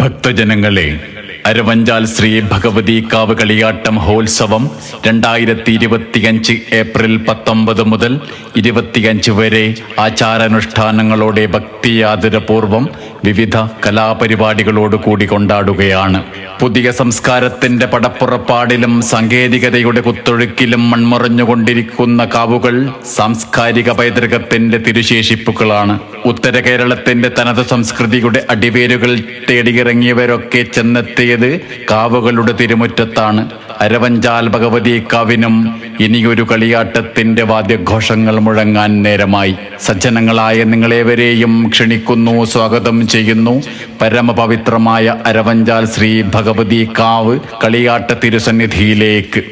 ഭക്തജനങ്ങളെ, അരവഞ്ചാൽ ശ്രീ ഭഗവതി കാവ് കളിയാട്ട മഹോത്സവം 2025 ഏപ്രിൽ 19 മുതൽ 25 വരെ ആചാരാനുഷ്ഠാനങ്ങളോടെ ഭക്തിയാദരപൂർവം വിവിധ കലാപരിപാടികളോട് കൂടി കൊണ്ടാടുകയാണ്. പുതിയ സംസ്കാരത്തിന്റെ പടപ്പുറപ്പാടിലും സാങ്കേതികതയുടെ കുത്തൊഴുക്കിലും മൺമറഞ്ഞുകൊണ്ടിരിക്കുന്ന കാവുകൾ സാംസ്കാരിക പൈതൃകത്തിന്റെ തിരുശേഷിപ്പുകളാണ്. ഉത്തര കേരളത്തിന്റെ തനത് സംസ്കൃതിയുടെ അടിവേരുകൾ തേടിയിറങ്ങിയവരൊക്കെ ചെന്നെത്തിയത് കാവുകളുടെ തിരുമുറ്റത്താണ്. അരവഞ്ചാൽ ഭഗവതി കാവിനും ഇനിയൊരു കളിയാട്ടത്തിന്റെ വാദ്യഘോഷങ്ങൾ മുഴങ്ങാൻ നേരമായി. സജ്ജനങ്ങളായ നിങ്ങളേവരെയും ക്ഷണിക്കുന്നു, സ്വാഗതം ചെയ്യുന്നു പരമപവിത്രമായ അരവഞ്ചാൽ ശ്രീ ഭഗവതി കാവ് കളിയാട്ട തിരുസന്നിധിയിലേക്ക്.